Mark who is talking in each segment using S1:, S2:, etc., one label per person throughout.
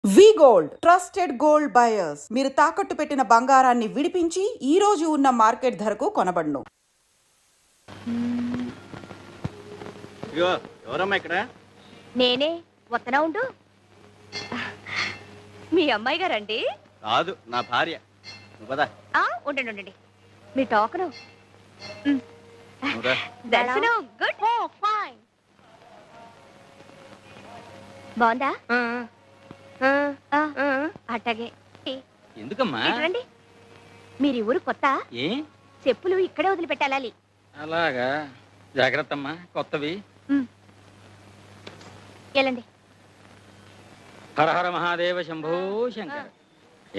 S1: వి gold trusted gold buyers మీరు తాకట్టు పెట్టిన బంగారాన్ని విడిపించి ఈ రోజు ఉన్న మార్కెట్ ధరకు కొనబడును.
S2: ఎవరమ్మా ఇక్కడ?
S3: నేనే వత్తనా ఉండు. మీ అమ్మాయి గారండి?
S2: కాదు, నా భార్య.
S3: ఉండండి ఉండండి, మీ టోకను. దర్శనం గుడ్, ఫైన్. బాగుందా? అట్టగే.
S2: ఎందుకమ్మా?
S3: రండి. మీరు ఊరు కొత్త?
S2: ఏ
S3: చెప్పులు ఇక్కడే వదిలిపెట్టాలి.
S2: అలాగా, జాగ్రత్త అమ్మా, కొత్తవి.
S3: వెళ్ళండి.
S2: హర హర మహాదేవ శంభో శంకర.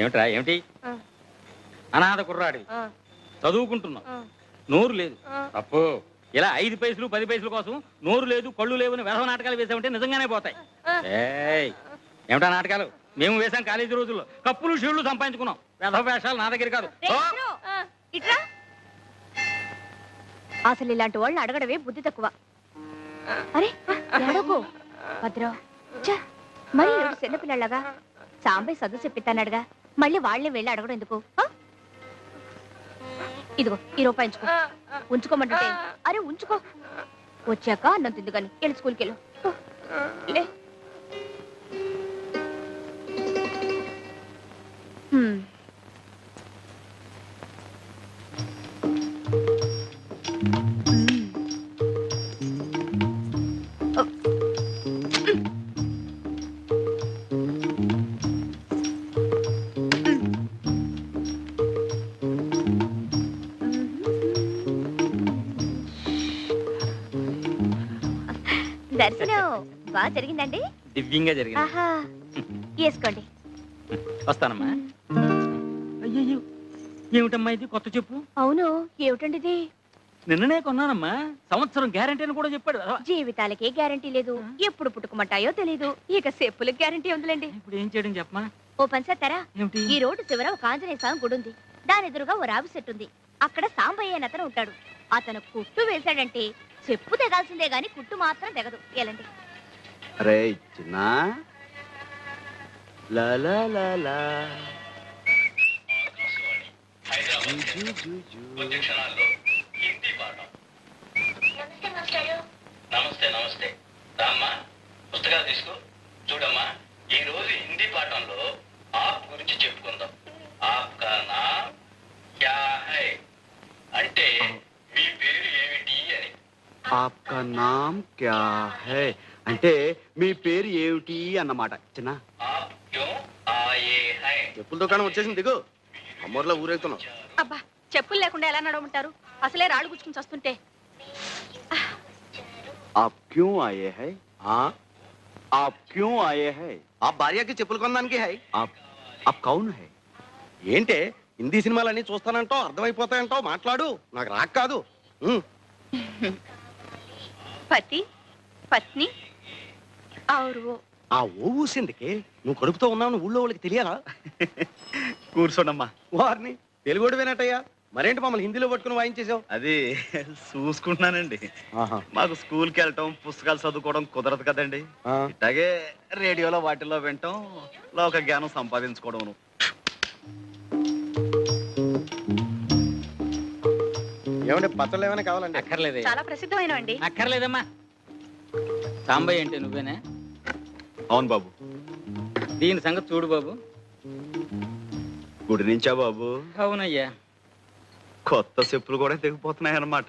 S2: ఏమిట్రా ఏమిటి? అనాథ కుర్రాడివి, చదువుకుంటున్నావు, నోరు లేదు. తప్పు. ఇలా 5 పైసలు 10 పైసల కోసం నోరు లేదు కళ్ళు లేవు అని వేసవ నాటకాలు వేసామంటే నిజంగానే పోతాయి. ఏమిటా నాటకాలు? మేము వేసాం కాలేజీ రోజుల్లో, కప్పులు షీళ్లు సంపాదించుకున్నాం. వేధవ వేషాలు నా దగ్గర కాదు.
S3: అసలు ఇలాంటి వాళ్ళని అడగడమే బుద్ధి తక్కువ. అరే అడగో భద్ర, మరి ఏడు చిన్నపిల్లలాగా సాంబయ్య చదువు చెప్పిస్తానడుగా, మళ్ళీ వాళ్ళని వెళ్ళి అడగడం ఎందుకు? ఇదిగో ఈ రూపాయి ఉంచుకోమంటే. అరే ఉంచుకో, వచ్చాక అన్నం తిందు కానీ వెళ్ళి స్కూల్కి వెళ్ళు. దర్శనం బాగా జరిగిందండి?
S2: దివ్యంగా జరిగింది.
S3: వేసుకోండి.
S2: వస్తానమ్మా. అయ్యో, ఏమిటమ్మా ఇది కొత్త చెప్పు?
S3: అవును, ఏమిటండి ఇది?
S2: నిన్ననే కొన్నానమ్మా, సంవత్సరం గ్యారంటీ అని కూడా చెప్పాడు.
S3: జీవితాలకే గ్యారంటీ లేదు, ఎప్పుడు పుట్టుకుమంటాయో తెలీదు, ఇక చెప్పులకు గ్యారంటీ ఉందిలేండి.
S2: ఇప్పుడు ఏం చేయడం చెప్పమా?
S3: ఓ పని చేస్తారా? ఈ రోడ్డు చివర ఒక ఆంజనేయ స్వామి గుడి ఉంది, దాని ఎదురుగా ఓ రావి చెట్టు ఉంది. అక్కడ సాంబయ్య అని అతను ఉంటాడు. అతను కుట్టు వేశాడంటే చెప్పు తెగాల్సిందే గాని కుట్టు మాత్రం తెగదు. ఎలాంటి
S4: అరే చిన్న
S5: నమస్తే నమస్తే. రామ్మా, పుస్తకాలు తీసుకో. చూడమ్మా, ఈ రోజు హిందీ పాఠంలో ఆప్ గురించి చెప్పుకుందాం. ఆప్ కా నామ్ క్యా హై అంటే మీ పేరు ఏమిటి అని.
S4: ఆప్కా నామ్ క్యా హై అంటే మీ పేరు ఏమిటి అన్నమాట. చిన్న
S5: ఆప్ క్యూ ఆయే హై.
S4: చెప్పుల దుకాణం వచ్చేసింది, దిగు. అమ్మోర్లో ఊరేగుతున్నాం.
S3: అబ్బా, చెప్పులు లేకుండా ఎలా నడవమంటారు? అసలే రాళ్ళు గుచ్చుకుని వస్తుంటే.
S4: आप क्यों आए हैं? हाँ, आप क्यों आए हैं? आप భార్య కి చెప్పులు కొనడానికి హై. आप कौन है? ఏంటే హిందీ సినిమాలన్నీ చూస్తానంటావు, అర్థమైపోతాయంటావు, మాట్లాడు. నాకు రాక కాదు.
S3: పతి పత్ని ఔరు.
S4: ఆ ఓ ఊసిందికి నువ్వు కడుపుతో ఉన్నావు ఊళ్ళో వాళ్ళకి తెలియాలా?
S2: కూర్చోండమ్మా.
S4: వారిని తెలుగుడు వినట్టయ్యా, మరేంటి మమ్మల్ని హిందీలో పట్టుకుని వాయించేసావు?
S2: అది చూసుకుంటున్నానండి. మాకు స్కూల్కి వెళ్ళటం, పుస్తకాలు చదువుకోవడం కుదరదు కదండి. ఇట్లాగే రేడియోలో వాటిల్లో వింటాం, లోక జ్ఞానం సంపాదించుకోవడం.
S4: ఏమంటే పచ్చళ్ళు ఏమైనా కావాలండి?
S2: అక్కర్లేదు.
S3: చాలా ప్రసిద్ధమైన అండి.
S2: అక్కర్లేదమ్మా. సాంబయ్య అంటే నువ్వేనా?
S4: అవును బాబు.
S2: దీని సంగతి చూడు బాబు.
S4: గుడి నుంచా బాబు?
S2: అవునయ్యా.
S4: కొత్త చెప్పులు కూడా తెగిపోతున్నాయి అన్నమాట.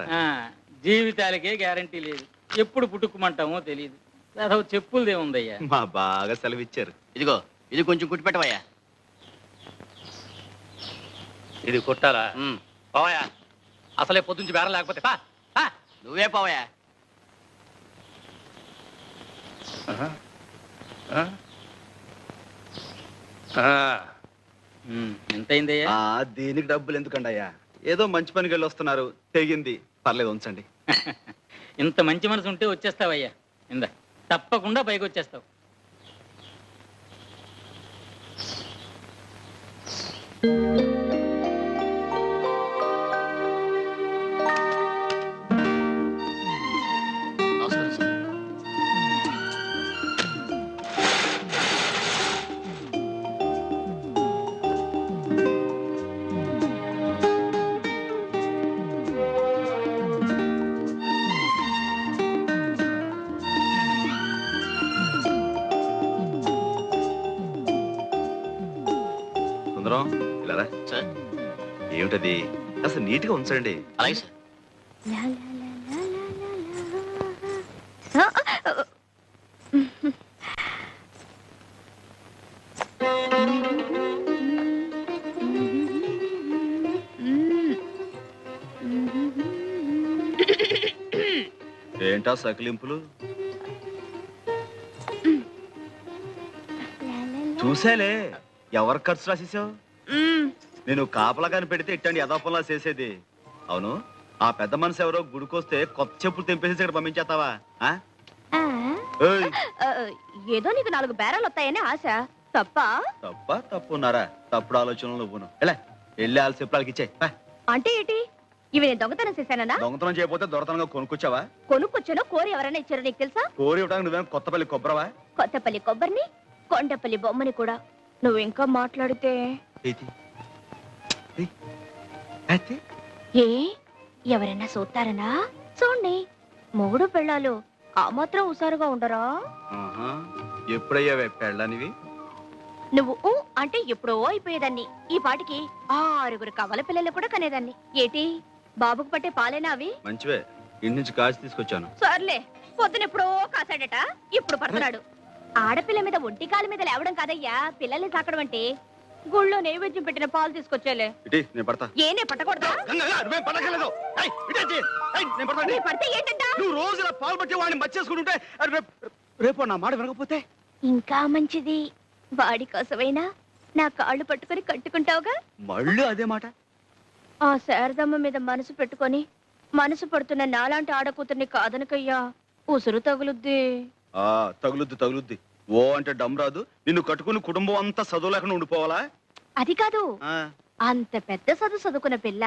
S2: జీవితాలకే గ్యారంటీ లేదు, ఎప్పుడు పుట్టుకుమంటామో తెలియదు. అసలు చెప్పులదే ఉందయ్యా.
S4: మా బాగా సెలవిచ్చారు.
S2: ఇదిగో ఇది కొంచెం కుట్టి పెట్టవయ్యా. ఇది కుట్టాలా? పోవయా, అసలే పొద్దుంచి బేరం లేకపోతే నువ్వే పోవయా. ఎంతైందయ్యా?
S4: దీనికి డబ్బులు ఎందుకండి అయ్యా? ఏదో మంచి పనికి వెళ్ళి వస్తున్నారు, తెగింది, పర్లేదు ఉంచండి.
S2: ఇంత మంచి మనసు ఉంటే వచ్చేస్తావయ్యా. ఇందా, తప్పకుండా పైకి వచ్చేస్తావు.
S4: సుందరం ఇలా రా.
S5: సార్
S4: ఏమిటది అసలు నీట్ గా ఉంచండి.
S5: అలాగే సార్.
S4: ఏంటా సకిలింపులు? చూసేలే ఎవరు ఖర్చు రాసేసావు? నేను కాపలాగాని పెడితే ఇట్టండి యథాపంలా చేసేది. అవును, ఆ పెద్ద మనసు ఎవరో గుడికొస్తే కొత్త చెప్పులు తెంపేసి ఇక్కడ పంపించేస్తావా?
S3: ఏదో నీకు 4 బేరాలు వస్తాయని ఆశ.
S4: తప్పున్నారా? తప్పుడు ఆలోచనలు నువ్వును. ఎలా వెళ్ళి వాళ్ళ చెప్పులకి ఇచ్చే.
S3: అంటే ఏంటి? ఇవి నేను దొంగతనం చేశానా?
S4: దొంగతనం చేయకపోతే దొరతనంగా కొనుక్కొచ్చావా?
S3: కొనుక్కొచ్చానో కోరి ఎవరైనా ఇచ్చారో నీకు తెలుసా?
S4: కోరి ఇవ్వడానికి నువ్వేం కొత్తపల్లి కొబ్బరవా?
S3: కొత్తపల్లి కొబ్బరిని, కొండపల్లి బొమ్మని కూడా. నువ్వు ఇంకా మాట్లాడితే ఏ ఎవరైనా చూస్తారనా? చూడండి, మొగుడు పెళ్ళాలు ఆ మాత్రం హుషారుగా ఉండరా?
S4: ఎప్పుడయ్యావే పెళ్ళనివి?
S3: నువ్వు అంటే ఎప్పుడో అయిపోయేదాన్ని. ఈ పాటికి 6 కవల పిల్లలు కూడా కనేదాన్ని. ఏటి బాబుకు పట్టే పాలేనా అవి?
S4: మంచివే, ఇంటి నుంచి కాచి తీసుకొచ్చాను.
S3: సర్లే, పొద్దునెప్పుడో కాసాడట, ఇప్పుడు పడుతున్నాడు. ఆడపిల్ల మీద ఒంటి కాలు మీద లేవడం కాదయ్యా పిల్లల్ని తాకడం అంటే. గుళ్ళో నైవేద్యం పెట్టిన పాలు తీసుకొచ్చేలే.
S4: నేను పడతా.
S3: ఏనే పట్టకూడదా? పడితే ఏంటంట?
S4: నువ్వు రోజు ఇలా పాలు పట్టి వాడిని మర్చేసుకుంటుంటే రేపు నా మాట వినకపోతే
S3: ఇంకా మంచిది. వాడి కోసమైనా నా కాళ్ళు పట్టుకొని కట్టుకుంటావుగా.
S4: మళ్ళీ అదే మాట.
S3: ఆ శారదమ్మ మీద మనసు పెట్టుకొని మనసు పడుతున్న నాలాంటి ఆడకూతుర్ని కాదనకయ్యా, ఉసురు తగులుద్ది.
S4: తగులుద్ది. ఓ అంటే డమ్ రాదు. నిన్ను కట్టుకుని కుటుంబం అంతా చదువు లేకుండా ఉండిపోవాలా?
S3: అది కాదు, అంత పెద్ద చదువుకున్న పిల్ల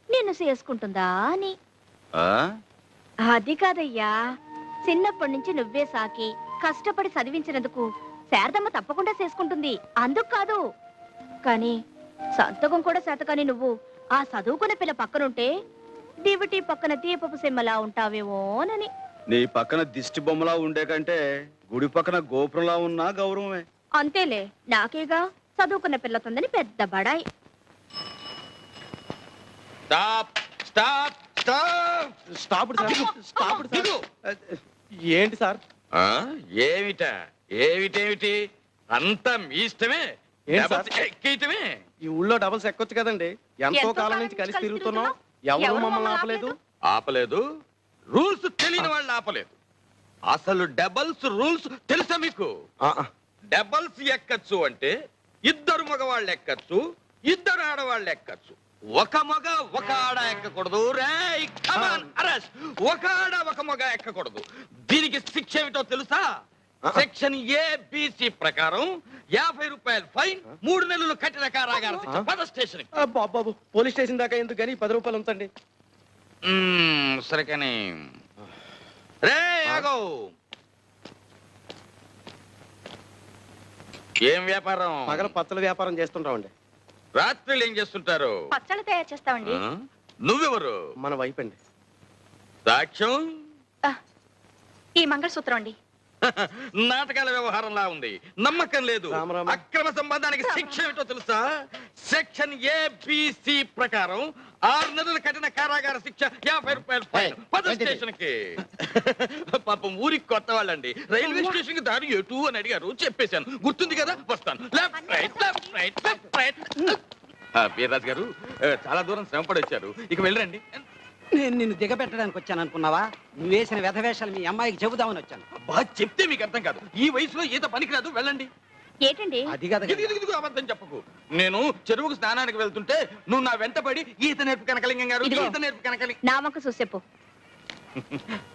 S3: నిన్ను చేసుకుంటుందా అని. అది కాదయ్యా, చిన్నప్పటి నుంచి నువ్వే సాకి కష్టపడి చదివించినందుకు శారదమ్మ తప్పకుండా చేసుకుంటుంది. అందుకు కాదు, కానీ సంతకం కూడా శాతకాని నువ్వు ఆ చదువుకున్న పిల్ల పక్కనుంటే దివిటి పక్కన దీపపు సిమ్మలా ఉంటావేమోనని.
S4: నీ పక్కన దిష్టి బొమ్మలా ఉండే కంటే గుడి పక్కన గోపురంలా ఉన్నా గౌరవమే.
S3: అంతేలే, నాకేగా చదువుకున్న పిల్లతుందని పెద్ద బడాయి.
S4: ఏంటి సార్?
S2: ఏమిటి అంతా మీ ఇష్టమే. ఎక్కేయటమే.
S4: ఈ ఊళ్ళో డబుల్స్ ఎక్కొచ్చు కదండి. ఎంతో కాలం నుంచి కలిసి తిరుగుతున్నాం, ఎవరు మమ్మల్ని
S2: ఆపలేదు. రూల్స్ తెలియని వాళ్ళు ఆపలేదు. అసలు డబల్స్ రూల్స్ తెలుసా మీకు? డబల్స్ ఎక్కచ్చు అంటే 2 మగవాళ్ళు ఎక్కచ్చు, 2 ఆడవాళ్ళు ఎక్కచ్చు. ఒక మగ ఒక ఆడ ఎక్కకూడదు. ఒక ఆడ ఒక మగ ఎక్కకూడదు. దీనికి శిక్ష ఏమిటో తెలుసా? సెక్షన్ ఏబిసి ప్రకారం 50 రూపాయలు ఫైన్, 3 నెలలు కఠిన కారాగార శిక్ష. పద స్టేషన్.
S4: బాబు పోలీస్ స్టేషన్ దాకా ఎందుకు కానీ 10 రూపాయలు ఉంచండి.
S2: సరే కానీ రే ఆగో. ఏం వ్యాపారం?
S4: పగల పచ్చల వ్యాపారం చేస్తుంటామండి.
S2: రాత్రులు ఏం చేస్తుంటారు?
S3: పచ్చళ్ళు తయారు చేస్తామండి.
S2: నువ్వెవరు?
S4: మన వైపు అండి.
S2: సాక్ష్యం?
S3: ఈ మంగళసూత్రం అండి.
S2: నాటకాల వ్యవహారంలా ఉంది, నమ్మకం లేదు. అక్రమ సంబంధానికి శిక్ష ఏమిటో తెలుసా? సెక్షన్ ఏబిసి ప్రకారం 6 నెలల కఠిన కారాగార శిక్ష, 50 రూపాయలు ఫైన్. పద స్టేషన్ కి. పాపం ఊరికి కొత్త వాళ్ళండి. రైల్వే స్టేషన్ కి దారి ఎటు అని అడిగారు, చెప్పేశాను. గుర్తుంది కదా? వస్తాను. వీర్రాజు గారు చాలా దూరం శ్రమపడి వచ్చారు, ఇక వెళ్ళరండి.
S6: నేను నిన్ను దిగబెట్టడానికి వచ్చాను అనుకున్నావా? నువ్వు వేసిన వ్యధవేషాలు మీ అమ్మాయికి చెబుదామని వచ్చాను.
S2: బాగా చెప్తే మీకు అర్థం కాదు. ఈ వయసులో ఈత పనికిరాదు, వెళ్ళండి.
S3: ఏంటండి
S6: అది కదా.
S2: అబద్ధం చెప్పకు. నేను చెరువుకు స్నానానికి వెళ్తుంటే నువ్వు నా వెంటబడి ఈత నేర్పు కనకలింగం గారు, ఈత నేర్పు కనకలింగం.
S3: నా వంక చూసేపు.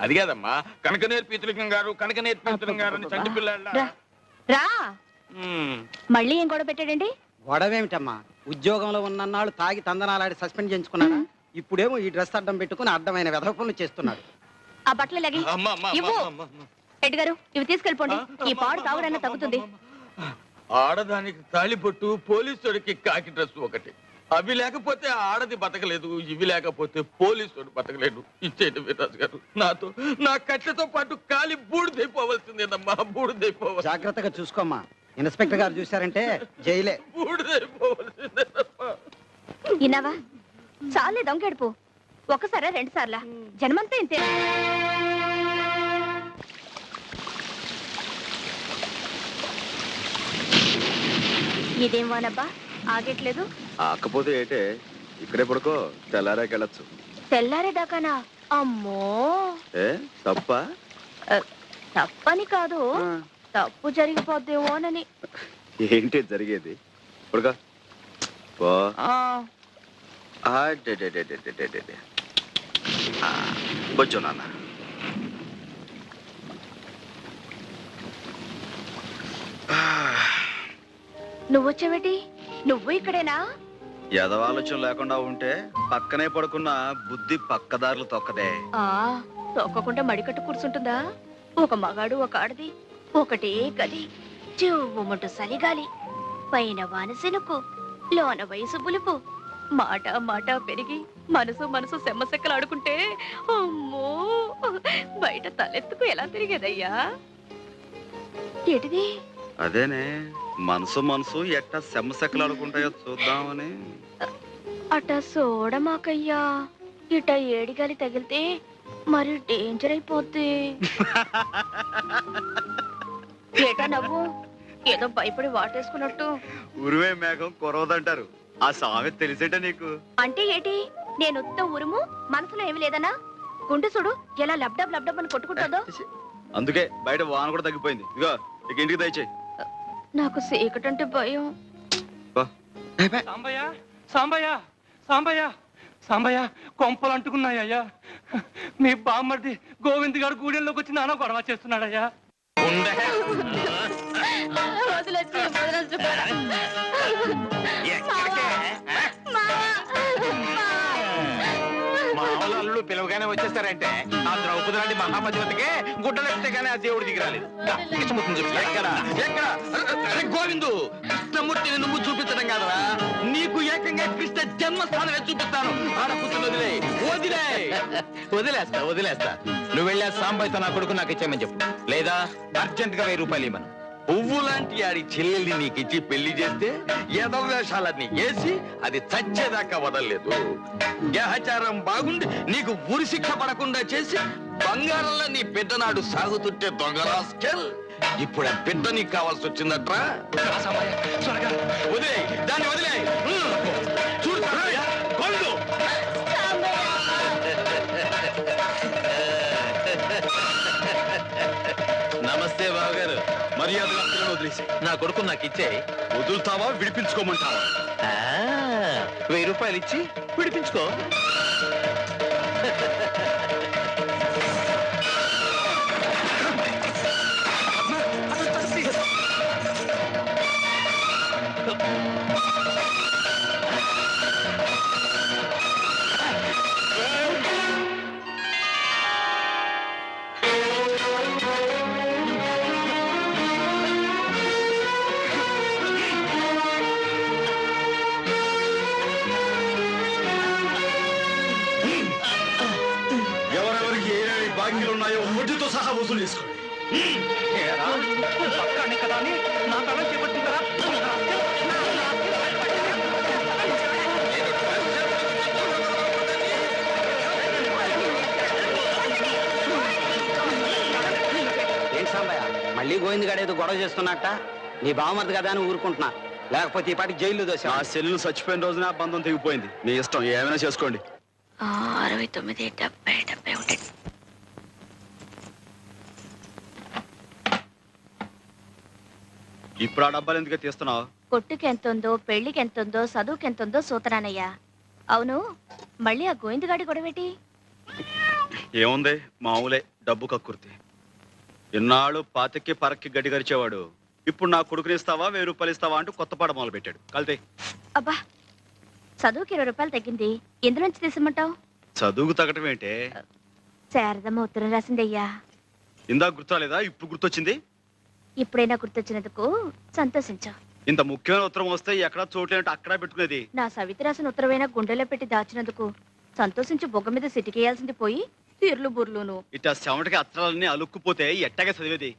S2: అది కాదమ్మా, కనక నేర్పు ఇతలింగం గారు, కనక నేర్పు ఇతలింగం గారు అని చంటి పిల్లల.
S3: రా, మళ్ళీ ఏం గొడవ పెట్టాడండి?
S6: గొడవేమిటమ్మా, ఉద్యోగంలో ఉన్నన్నాళ్ళు తాగి తందనాలాడి సస్పెండ్ చేయించుకున్నాడా? ఇప్పుడేమో ఈ డ్రెస్ అడ్డం పెట్టుకుని అడ్డమైన వెధవ పనులు చేస్తున్నాడు.
S3: ఆ బట్టలు లగి హెడ్ గారు, ఇవి తీసుకెళ్ళిపోండి. ఈ పాడు తాగుడన్నా తగ్గుతుంది.
S2: ఆడదానికి తాళిబొట్టు, పోలీసుడికి కాకి డ్రెస్ ఒకటి. అవి లేకపోతే ఆడది బతకలేదు, ఇవి లేకపోతే పోలీసుడు బతకలేడు. ఇచ్చేయండి వీర్రాజు గారు. నాతో నా కట్లతో పాటు కాలి బూడిదైపోవలసిందేనమ్మా, బూడిదైపోవాలి.
S6: జాగ్రత్తగా చూసుకోమ్మా. ఇన్స్పెక్టర్ గారు చూశారంటే జైలే.
S3: ఇన్నావా? చాలే దొంగెడుపు. ఒకసారా 2 సార్లా? జన్మంతా ఇంతే. ఇదేం వానబ్బా, ఆగట్లేదు.
S4: ఆకపోతే ఏటే, ఇక్కడే పడుకో, తెల్లారాకెళ్ళచ్చు.
S3: తెల్లారేదాకానా? అమ్మో,
S4: ఏ తప్ప?
S3: తప్పని కాదు, తప్పు జరిగిపోద్దేమోనని.
S4: ఏంటి జరిగేది? పడుకో. బొచ్చు నాన్న.
S3: నువ్వొచ్చావేటి? నువ్వు ఇక్కడేనా?
S4: ఎదవాలోచన లేకుండా ఉంటే పక్కనే పడుకున్న బుద్ధి పక్కదారులు తొక్కదే.
S3: తొక్కకుండా మడికట్టు కూర్చుంటుందా? ఒక మగాడు ఒక ఆడది, ఒకటే గది, చెవుమంటూ సలిగాలి, పైన వానసెనుకు, లోన వయసు పులుపు, మాట మాట పెరిగి మనసు మనసు సెమ్మసెక్కలు ఆడుకుంటే అమ్మో, బయట తలెత్తుకు ఎలా తిరిగేదయ్యా? ఏటిది?
S4: అదేనే, మనసు మనసు ఎట్టా సెమ్మసెక్కలు ఆడుకుంటాయో చూద్దామని.
S3: అట చూడమాకయ్యా, ఇట ఏడిగాలి తగిలితే మరి డేంజర్ అయిపోద్ది. ఏటా నవ్వు? ఏదో భయపడి వాటేసుకున్నట్టు.
S4: ఉరువే మేఘం కురవదంటారు, ఆ సామెత తెలిసేట నీకు?
S3: అంటే ఏటి? నేను ఉత్త ఉరుము, మనసులో ఏమి లేదనా? గుండె చూడు ఎలా లబ్డబ్ లబ్డబ్ అని కొట్టుకుంటుందో.
S4: అందుకే బయట వాన కూడా తగ్గిపోయింది. ఇగో ఇక ఇంటికి దయచేయి.
S3: నాకు సీకటంటే భయం.
S7: సాంబయ్య, సాంబయ్య, సాంబయ్య, సాంబయ్య, కొంపలు అంటుకున్నాయ్యా. మీ బామ్మర్ది గోవింద్ గారు గూడెంలోకి వచ్చి నాన్న గొడవ చేస్తున్నాడయ్యా.
S5: మామూలు పిలవగానే వచ్చేస్తారంటే ఆ ద్రౌపది లాంటి మహాపతివతికే గుడ్డలెత్తే గానీ ఆ దేవుడు దిగిరాలేదు. గోవిందు, కృష్ణమూర్తిని నువ్వు చూపించడం కాదరా, నీకు ఏకంగా కృష్ణ జన్మస్థానమే చూపిస్తాను. ఆడపుత్రులు వదిలేస్తా. నువ్వు వెళ్ళా సాంబయ్యతో నా కొడుకు నాకు ఇచ్చేయమని చెప్పు, లేదా అర్జెంట్ గా 1000 రూపాయలు ఇవ్వను. పువ్వు లాంటి ఆడి చెల్లెల్ని నీకిచ్చి పెళ్లి చేస్తే ఎదవేషాలన్నీ వేసి అది చచ్చేదాకా వదలలేదు. గ్రహచారం బాగుండి నీకు ఉరి శిక్ష పడకుండా చేసి బంగారంలో నీ పెద్దనాడు సాగుతుంటే దొంగరాస్కెల్, ఇప్పుడు ఆ బిడ్డ నీకు కావాల్సి వచ్చిందట్రా. వదిలే దాన్ని, వదిలే. చూడు నమస్తే బావగారు. మర్యాదగా వదిలేసి నా కొడుకు నాకు ఇచ్చే. వదులుతావా విడిపించుకోమంటావా? 1000 రూపాయలు ఇచ్చి విడిపించుకో. ఉన్నాయో వడ్డీతో సహా వసూలు చేసుకోండి. కదా అని నా తల చేపట్టిందరా?
S6: ఏంటి సాంబయ్య, మళ్ళీ గోవింద్ గారు ఏదో గొడవ చేస్తున్నట్ట? నీ బావమర్ది కదా అని ఊరుకుంటున్నా, లేకపోతే ఈ పాటికి జైల్లో దోశ.
S4: ఆ సెల్లు చచ్చిపోయిన రోజున బంధం తెగిపోయింది. మీ ఇష్టం, ఏమైనా చేసుకోండి.
S3: 69, 70, 71.
S4: ఇప్పుడు ఆ డబ్బాలు ఎందుకు తీస్తున్నావు?
S3: కొట్టుకి ఎంత ఉందో, పెళ్లికి ఎంత ఉందో, చదువుకి ఎంత ఉందో సూతరానయ్యా. అవును, మళ్ళీ ఆ గోవిందగాడి గొడవేటి?
S4: ఏముంది, మామూలే, డబ్బు కక్కుర్తి. ఇన్నాళ్ళు పాతకి పరక్కి గడ్డి గరిచేవాడు ఇప్పుడు నా కొడుకుని ఇస్తావా 1000 రూపాయలు ఇస్తావా అంటూ కొత్త పాట మొదలు పెట్టాడు. కలితే
S3: అబ్బా, చదువుకి 20 రూపాయలు తగ్గింది, ఎందులోంచి తీసమంటావు?
S4: చదువుకు తగ్గటం ఏంటే?
S3: శారదమ్మ ఉత్తరం రాసిందయ్యా.
S4: ఇందాక గుర్తురాలేదా? ఇప్పుడు గుర్తొచ్చింది.
S3: ఇప్పుడైనా గుర్తొచ్చినందుకు సంతోషించు.
S4: ఇంత ముఖ్యమైన ఉత్తరం వస్తే ఎక్కడ చోట్లేనట్టు అక్కడ పెట్టుకునేది.
S3: నా సవితి రాసిన ఉత్తరమైనా గుండెలో పెట్టి దాచినందుకు సంతోషించి బొగ్గ మీద సిటికేయాల్సింది పోయి తీర్లు బుర్లును.
S4: ఇట్లా చెమటకి అత్తరాలన్నీ అలుక్కుపోతే ఎట్టగా చదివేది?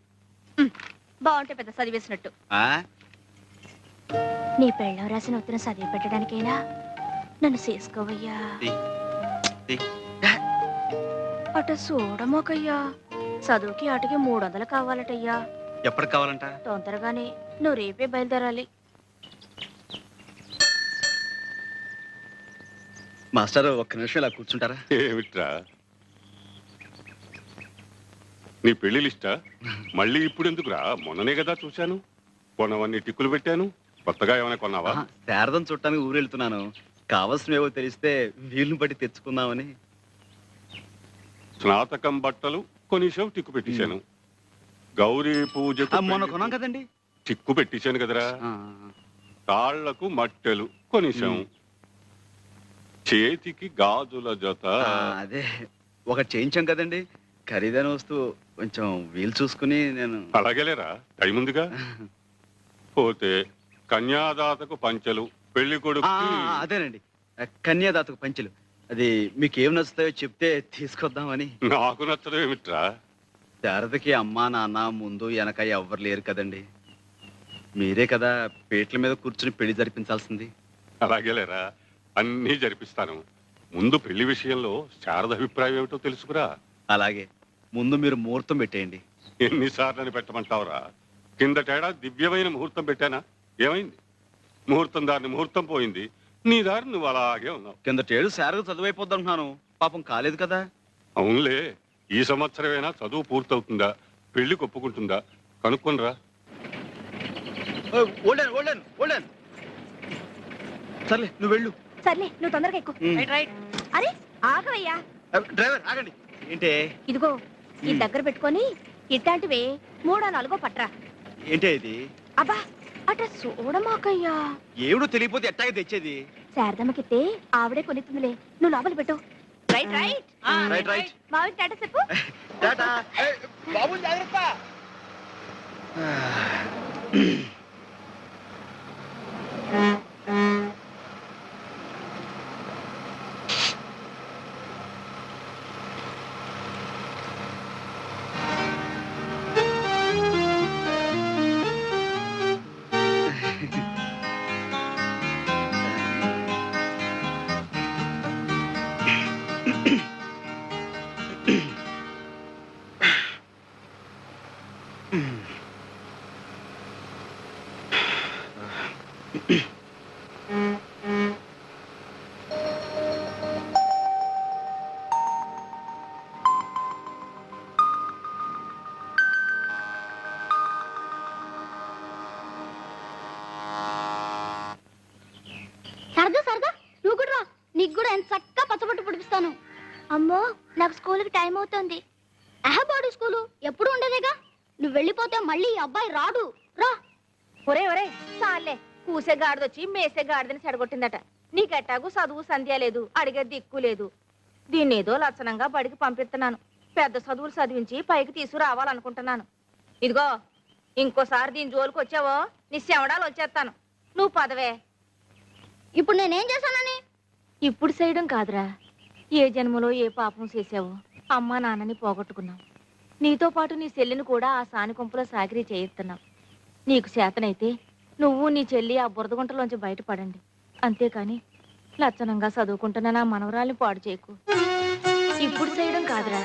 S3: బాగుంటే పెద్ద చదివేసినట్టు. నీ పెళ్ళం రాసిన ఉత్తరం చదివి పెట్టడానికైనా నన్ను చేసుకోవయ్యా. అట చూడమోకయ్యా, చదువుకి ఆటకి 300 కావాలటయ్యా.
S4: ఎప్పటికి కావాలంట?
S3: తొందరగానే, నువ్వు రేపే బయలుదేరాలి.
S4: మాస్టర్ ఒక్క నిమిషం ఇలా కూర్చుంటారా?
S8: ఏమిట్రా నీ పెళ్లి లిస్టా? మళ్ళీ ఇప్పుడు ఎందుకురా? మొన్ననే కదా చూశాను. కొనవన్నీ టిక్కులు పెట్టాను. కొత్తగా ఏమైనా కొన్నావా?
S4: శారదం చుట్టానికి ఊరు వెళ్తున్నాను. కావలసినవేవో తెలిస్తే వీలుని బట్టి తెచ్చుకుందామని.
S8: స్నాతకం బట్టలు కొనిసావు, టిక్కు పెట్టేశాను. గౌరీ పూజకు
S4: మొన్న కొన్నాం కదండి,
S8: టిక్కు పెట్టేశాను కదరా. తాళ్లకు మట్టెలు కొనిసాం. చేతికి గాజుల జత
S4: అదే ఒకటి చేయించాం కదండి. ఖరీదైన వస్తువు, కొంచెం వీలు చూసుకుని నేను.
S8: అలాగేలేరా, టైం ఉందిగా. పోతే కన్యాదాతకు పంచెలు, పెళ్లి కొడుకు.
S4: అదేనండి, కన్యాదాతకు పంచెలు. అది మీకు ఏం నచ్చుతాయో చెప్తే తీసుకొద్దామని.
S8: నాకు నచ్చడం ఏమిట్రా?
S4: శారదకి అమ్మా నాన్న ముందు వెనక ఎవ్వరు లేరు కదండి. మీరే కదా పేట్ల మీద కూర్చుని పెళ్లి జరిపించాల్సింది.
S8: అలాగేలేరా, అన్నీ జరిపిస్తాను. ముందు పెళ్లి విషయంలో శారద అభిప్రాయం ఏమిటో తెలుసుకురా.
S4: అలాగే, ముందు మీరు ముహూర్తం పెట్టేయండి.
S8: ఎన్నిసార్లు పెట్టమంటావురా? కిందటేడా దివ్యమైన ముహూర్తం పెట్టానా? ఏమైంది? ముహూర్తం దారిని ముహూర్తం పోయింది. నీ దారి నువ్వు అలాగే ఉన్నావు.
S4: కిందటేడు శారద చదువైపోద్దంటున్నాను, పాపం కాలేదు కదా.
S8: అవునులే, ఈ సంవత్సరమైనా చదువు పూర్తవుతుందా, పెళ్లి ఒప్పుకుంటుందా కనుక్కొనిరా.
S4: సర్లే నువ్వు వెళ్ళు.
S3: సర్లే, నువ్వు తొందరగా ఎక్కు. అరే ఆగవయ్యా.
S4: డ్రైవర్ ఆగండి. ఏంటే?
S3: ఇదిగో ఈ దగ్గర పెట్టుకొని ఇట్లాంటివే 3-4 పట్రా.
S4: ఏంటే ఇది?
S3: అబ్బా అట చూడమాకయ్యా.
S4: ఏమిడో తెలియపోతే ఎట్టాగే తెచ్చేది?
S3: శారదమ్మకితే ఆవిడే కొనిస్తుందిలే, నువ్వు లోపల పెట్టు. Right right
S4: right right.
S3: మావి టాటా చెప్పు.
S4: టాటా. బాబు జాగ్రత్త.
S3: సరదా సరదా, నువ్వు కూడా రా. నీకు కూడా ఎంత చక్కగా పచ్చబొట్టు పుడిపిస్తాను. అమ్మో, నాకు స్కూల్కి టైం అవుతుంది. బాడీ స్కూలు ఎప్పుడు ఉండేదేగా. నువ్వు వెళ్ళిపోతే మళ్ళీ ఈ అబ్బాయి రాడు. రా. ఒరే ఒరే చాలే, కూసే గాడిదొచ్చి మేసే గాడిదని చెడగొట్టిందట. నీకెట్టాగు చదువు సంధ్య లేదు, అడిగే దిక్కు లేదు. దీన్నేదో లక్షణంగా బడికి పంపిస్తున్నాను. పెద్ద చదువులు చదివించి పైకి తీసుకురావాలనుకుంటున్నాను. ఇదిగో ఇంకోసారి దీని జోలికి వచ్చావో నీ శవడాలు వచ్చేస్తాను. నువ్వు పదవే. ఇప్పుడు నేనేం చేశానని? ఇప్పుడు చేయడం కాదురా, ఏ జన్మలో ఏ పాపం చేసావో అమ్మా నాన్నని పోగొట్టుకున్నావు. నీతో పాటు నీ చెల్లిని కూడా ఆ సాని కొంపలో సాకిరీ చేయిస్తున్నావు. నీకు చేతనైతే నువ్వు నీ చెల్లి ఆ బురదగుంటలోంచి బయటపడండి. అంతేకాని లక్షణంగా చదువుకుంటున్న నా మనవరాల్ని పాడు చేయకు. ఇప్పుడు చేయడం కాదురా,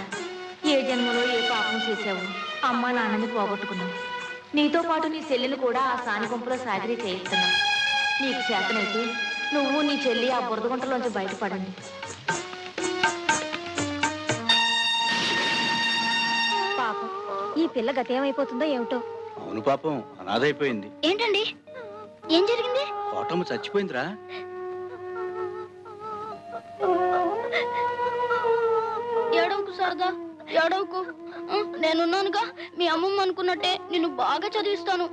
S3: ఏ జన్మలో ఏ పాపం చేసావో అమ్మా నాన్నని పోగొట్టుకున్నావు. నీతో పాటు నీ చెల్లిని కూడా ఆ సాని కొంపలో సాకిరీ చేయిస్తున్నావు. నీకు చేతనైతే నువ్వు నీ చెల్లి ఆ బురదగుంటలోంచి బయటపడండి. పాపం ఈ పిల్ల గతేమైపోతుందో ఏమిటో.
S4: అవును పాపం, అనాథైపోయింది.
S3: ఏంటండి, ఏం జరిగింది?
S4: కోటమ్మ చచ్చిపోయిందిరా.
S9: ఏడవకు సరదా, ఏడవకు. నేనున్నానుగా, మీ అమ్మమ్మ అనుకున్నట్టే నిన్ను బాగా చదివిస్తాను.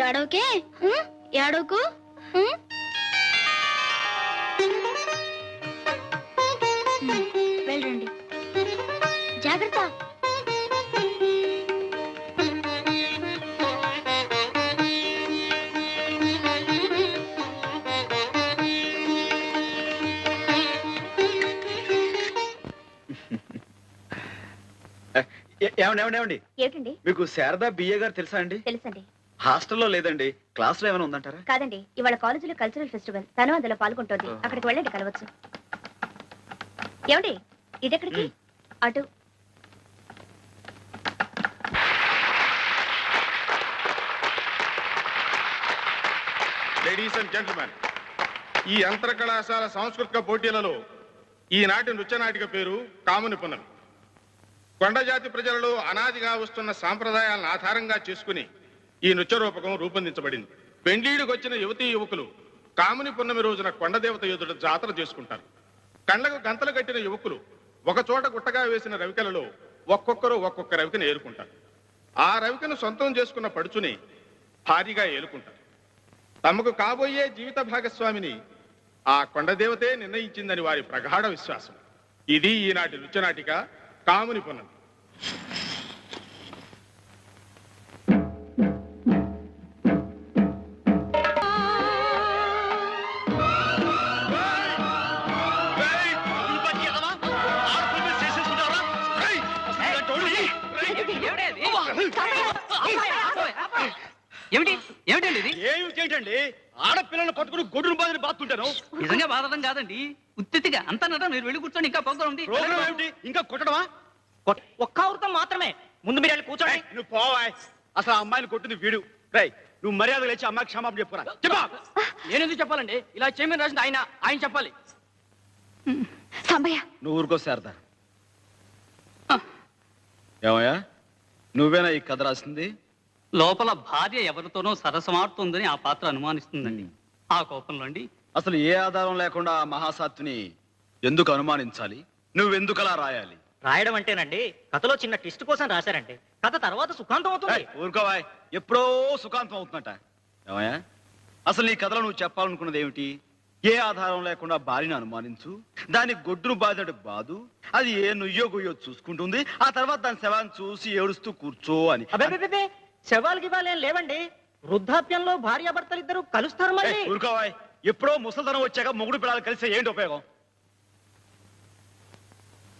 S9: ఏడవకే, ఏడవకు. వెళ్ళండి, జాగ్రత్త.
S10: ఏమండి
S3: ఏమిటండి?
S10: మీకు శారదా బిఏ గారు తెలుసా అండి?
S3: తెలుసండి.
S10: హాస్టల్లో లేదండి, క్లాస్ లో ఏమైనా ఉందంటారా?
S3: కాదండి, ఇవాళ కాలేజీలో కల్చరల్ ఫెస్టివల్, తను అందులో పాల్గొంటోంది. అక్కడికి వెళ్ళండి, కలవచ్చు. ఏమండి, ఇదెక్కడికి? అటు.
S11: లేడీస్ అండ్ జెంట్మెన్, ఈ అంతర కళాశాల సాంస్కృతిక పోటీలలో ఈనాటి నృత్య నాటిక పేరు కాముని పున్నమి. కొండజాతి ప్రజలలో అనాదిగా వస్తున్న సాంప్రదాయాలను ఆధారంగా చేసుకుని ఈ నృత్య రూపకం రూపొందించబడింది. పెండ్లీడికి వచ్చిన యువతీ యువకులు కాముని పున్నమి రోజున కొండదేవత ఎదుట జాతర చేసుకుంటారు. కండ్లకు గంతలు కట్టిన యువకులు ఒక చోట గుట్టగా వేసిన రవికలలో ఒక్కొక్కరు ఒక్కొక్క రవికను ఏరుకుంటారు. ఆ రవికను సొంతం చేసుకున్న పడుచుని భారీగా ఏలుకుంటారు. తమకు కాబోయే జీవిత భాగస్వామిని ఆ కొండదేవతే నిర్ణయించిందని వారి ప్రగాఢ విశ్వాసం. ఇది ఈనాటి నృత్యనాటిక కాముని పున్నమి.
S6: ఏమిటండి ఇది? ఏమిటండి? ఆడపిల్లలు పట్టుకుని గొడ్డును బాధని బాతుంటాను. నిజంగా బాధడం కాదండి, ఉత్తిగా అంతా నట. మీరు వెళ్ళి కూర్చొని ఇంకా ప్రోగ్రాం ఉంది. ప్రోగ్రాం ఏమిటి? ఇంకా కొట్టడమా? ఒక్క వృత్తం మాత్రమే. ముందు మీరు వెళ్ళి కూర్చోండి. నువ్వు పోవాయ్. అసలు ఆ అమ్మాయిని కొట్టింది వీడు. రేయ్, నువ్వు మర్యాద లేచి అమ్మాయికి క్షమాపణ చెప్పురా. చెప్పా. నేనెందుకు చెప్పాలండి? ఇలా చేయమని రాసింది ఆయన చెప్పాలి.
S10: నువ్వు ఊరుకో శారదా. ఏమయ్యా, నువ్వేనా ఈ కథ రాసింది?
S12: లోపల భార్య ఎవరితోనో సరసమాడుతుందని ఆ పాత్ర అనుమానిస్తుందండి. ఆ కోపంలోండి.
S10: అసలు ఏ ఆధారం లేకుండా ఆ మహాసాత్విని ఎందుకు అనుమానించాలి? నువ్వెందుకు అలా రాయాలి?
S13: రాయడం అంటేనండి, కథలో చిన్న ట్విస్ట్ కోసం రాశారండి. కథ తర్వాత సుఖాంతం అవుతుంది.
S10: ఊరుకోవాయ్, ఎప్పుడో సుఖాంతం అవుతుందట. ఏమయ్యా, అసలు నీ కథలో నువ్వు చెప్పాలనుకున్నది ఏమిటి? ఏ ఆధారం లేకుండా భార్యను అనుమానించు, దాని గొడ్డును బాధినట్టు బాదు, అది ఏ నుయ్యో గుయ్యో చూసుకుంటుంది, ఆ తర్వాత దాని శవాన్ని చూసి ఏడుస్తూ కూర్చో అని.
S13: శవాలకి ఇవ్వాలేం లేవండి. వృద్ధాప్యంలో భార్యాభర్తలు ఇద్దరు కలుస్తారు. మరి
S10: ఊరుకోవాయ్, ఎప్పుడో ముసలితనం వచ్చాక మొగుడు పిల్లలు కలిస్తే ఏంటి ఉపయోగం?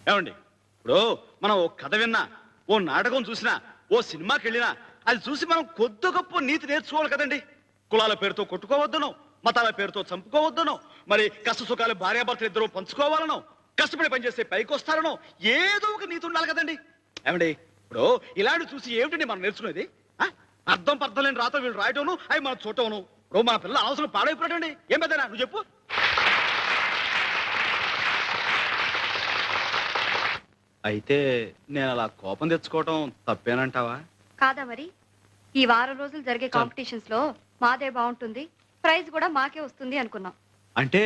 S10: ఏమండి, ఇప్పుడు మనం ఓ కథ విన్నా, ఓ నాటకం చూసినా, ఓ సినిమాకి వెళ్ళినా అది చూసి మనం కొద్ది గొప్ప నీతి నేర్చుకోవాలి కదండి. కులాల పేరుతో కొట్టుకోవద్దనో, మతాల పేరుతో చంపుకోవద్దనో, మరి కష్ట సుఖాలు భార్యాభర్తలు ఇద్దరు పంచుకోవాలనో, కష్టపడి పనిచేస్తే పైకి వస్తారనో ఏదో ఒక నీతి ఉండాలి కదండి. ఏమండి, ఇప్పుడు ఇలాంటి చూసి ఏమిటండి మనం నేర్చుకునేది? అర్థం పర్థం లేని రాత వీళ్ళు రాయటోను, అవి మనం చూడటం. ఇప్పుడు మన పిల్లలు అవసరం పాడైపోయాడండి. ఏం పెద్దనా నువ్వు చెప్పు. అయితే నేను అలా కోపం తెచ్చుకోవటం తప్పేనంటావా?
S14: కాదా మరి? ఈ వారం రోజులు జరిగే కాంపిటీషన్స్ లో మాదే బాగుంటుంది, ప్రైజ్ కూడా మాకే వస్తుంది అనుకున్నాం.
S10: అంటే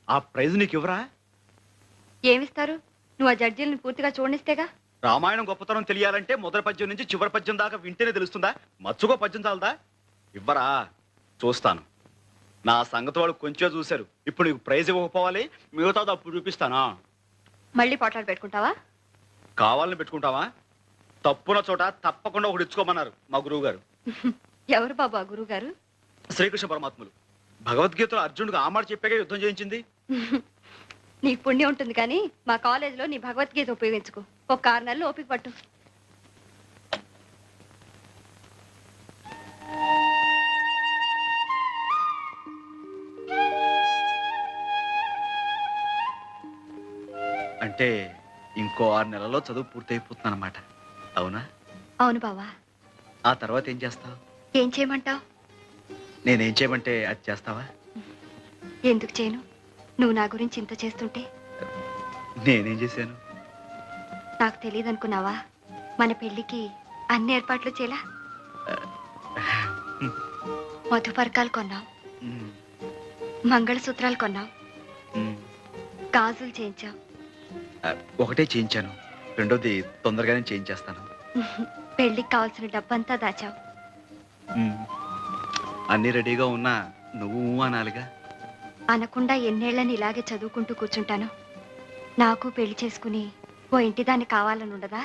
S10: ఆ ప్రైజ్ నీకు ఇవ్వరా?
S14: ఏమిస్తారు? నువ్వు ఆ జడ్జీలను పూర్తిగా చూడనిస్తేగా.
S10: రామాయణం గొప్పతనం తెలియాలంటే మొదటి పద్యం నుంచి చివరి పద్యం దాకా వింటేనే తెలుస్తుందా? మచ్చుకో పద్యం చాలదా? ఇవ్వరా? చూస్తాను. నా సంగతి వాళ్ళు కొంచెం చూశారు. ఇప్పుడు నీకు ప్రైజ్ ఇవ్వకపోవాలి, మిగతాది అప్పుడు చూపిస్తానా?
S14: మళ్ళీ పోట్లాడు పెట్టుకుంటావా?
S10: కావాలని పెట్టుకుంటావా? తప్పున చోట తప్పకుండా ఒకటి ఇచ్చుకోమన్నారు మా గురువు గారు.
S14: ఎవరు బాబు ఆ గురువు గారు?
S10: శ్రీకృష్ణ పరమాత్ములు. భగవద్గీతలో అర్జునుడికి ఆ మాట చెప్పాక యుద్ధం చేయించింది.
S14: నీకు పుణ్యం ఉంటుంది కానీ మా కాలేజీలో నీ భగవద్గీత ఉపయోగించుకో. ఒక 6 నెలలు ఓపిక పట్టు.
S10: అంటే ఇంకో 6 నెలల్లో చదువు పూర్తయిపోతుంది అన్నమాట. అవునా?
S14: అవును బావా.
S10: ఆ తర్వాత ఏం చేస్తావు?
S14: ఏం చేయమంటావు?
S10: నేనేం చేయమంటే అది చేస్తావా?
S14: ఎందుకు చేయను? నువ్వు నా గురించి ఇంత చేస్తుంటే.
S10: నేనేం చేశాను?
S14: నాకు తెలియదు అనుకున్నావా? మన పెళ్లికి అన్ని ఏర్పాట్లు చేలా. మధుపర్కాలు కొన్నావు, మంగళసూత్రాలు కొన్నావు, గాజులు చేయించావు.
S10: ఒకటే చేయించాను, రెండోది తొందరగానే చేయించేస్తాను.
S14: పెళ్లికి కావాల్సిన డబ్బంతా దాచావు.
S10: అన్ని రెడీగా ఉన్నా నువ్వు అనాలిగా.
S14: అనకుండా ఎన్నేళ్లని ఇలాగే చదువుకుంటూ కూర్చుంటాను. నాకు పెళ్లి చేసుకుని ఓ ఇంటిదాన్ని కావాలని ఉండదా?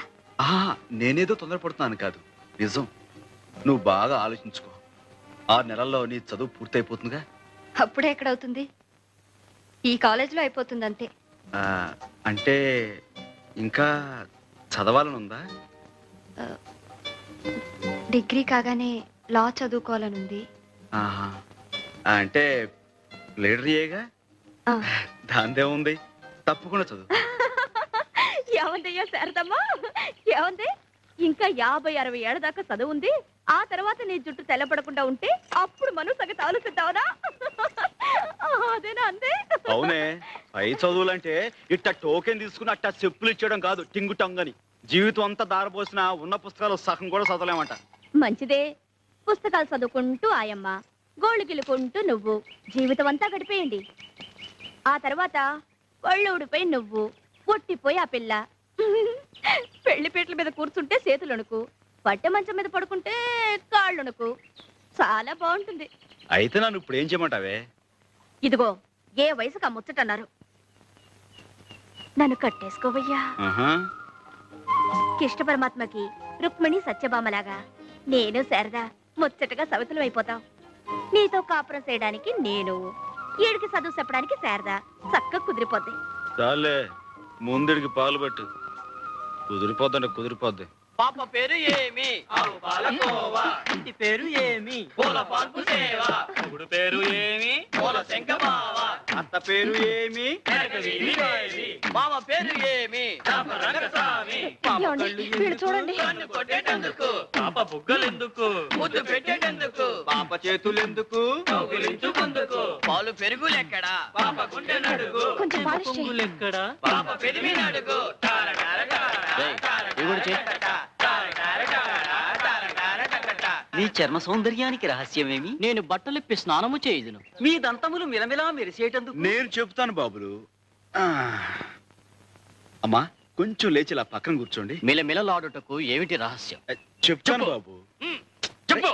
S10: నేనేదో తొందరపడుతున్నాను కాదు, నిజం. నువ్వు బాగా ఆలోచించుకో. 6 నెలల్లో నీ చదువు పూర్తయిపోతుందిగా.
S14: అప్పుడే ఎక్కడవుతుంది? ఈ కాలేజీలో అయిపోతుంది అంతే.
S10: అంటే ఇంకా చదవాలని ఉందా?
S14: డిగ్రీ కాగానే లా చదువుకోవాలనుంది.
S10: ఆహా. అంటే లీడర్ ఏగా దాందే ఉంది, తప్పకుండా చదువు.
S3: ఏమందయ్యా శారదమ్మా, ఏమంది? ఇంకా 50-60 ఏళ్ల దాకా చదువు ఉంది. ఆ తర్వాత నీ జుట్టు తెల్లపడకుండా ఉంటే అప్పుడు మనం సంగతి ఆలోచిద్దావునా? అదేనా అందే?
S10: అవునే, పై చదువులంటే ఇట్ట టోకెన్ తీసుకుని అట్ట చెప్పులు ఇచ్చేయడం కాదు, టింగు టంగని. జీవితం అంతా దారపోసిన ఉన్న పుస్తకాలు సగం కూడా చదవలేమంట.
S3: మంచిదే, పుస్తకాలు చదువుకుంటూ ఆయమ్మ, గోళ్ళు గిల్లుకుంటూ నువ్వు జీవితం అంతా గడిపేయండి. ఆ తర్వాత ఒళ్ళు ఊడిపోయి నువ్వు, పొట్టిపోయి ఆ పిల్ల. పెళ్లిపేటల మీద కూర్చుంటే చేతులొణుకు, పట్టె మంచం మీద పడుకుంటే కాళ్ళొణుకు. చాలా బాగుంటుంది.
S10: అయితే నన్ను ఇప్పుడు ఏం చేయమంటావే?
S3: ఇదిగో, ఏ వయసుకు ఆ ముచ్చటన్నారు. నన్ను కట్టేసుకోవయ్యా. కృష్ణ పరమాత్మకి రుక్మిణి సత్యభామలాగా నేను శారద ముచ్చటగా సవితులు అయిపోతాం. నీతో కాపురం చేయడానికి నేను, ఏడికి చదువు చెప్పడానికి శారద చక్కగా కుదిరిపోద్ది.
S10: చాలే, ముందుడికి పాలు పెట్టు. కుదిరిపోద్దండి, కుదిరిపోద్ది.
S6: పాప పేరు ఏమి? ఆవు పాలకోవా. ఇంటి పేరు ఏమి? పూల పాల్పు సేవ. మొగుడు పేరు ఏమి? పూల శంఖమావ.
S10: అత్త పేరు ఏమి?
S6: మామ పేరు ఏమి? రంగస్వామి. పాప కళ్ళు
S3: చూడండి,
S6: కన్ను కొట్టేటందుకు, పాప బుగ్గలెందుకు, ముద్దు పెట్టేటందుకు, పాప చేతులెందుకు, కౌగిలించుకుందుకు, పాలు పెరుగులెక్కడా, పాప గుండె నడుగు, పొంగులెక్కడా, పాప పెరిమి నడుగు.
S15: నీ చర్మ సౌందర్యానికి రహస్యమేమి? నేను బట్టలిప్పి స్నానము చేయుదును. మీ దంతములు మిలమిలా మెరిసేటందుకు
S10: నేను చెప్తాను బాబులు. అమ్మా, కొంచెం లేచి ఇలా పక్కన కూర్చోండి.
S15: మిలమిలలాడుటకు ఏమిటి రహస్యం?
S10: చెప్తాను బాబు.
S6: చెప్పు.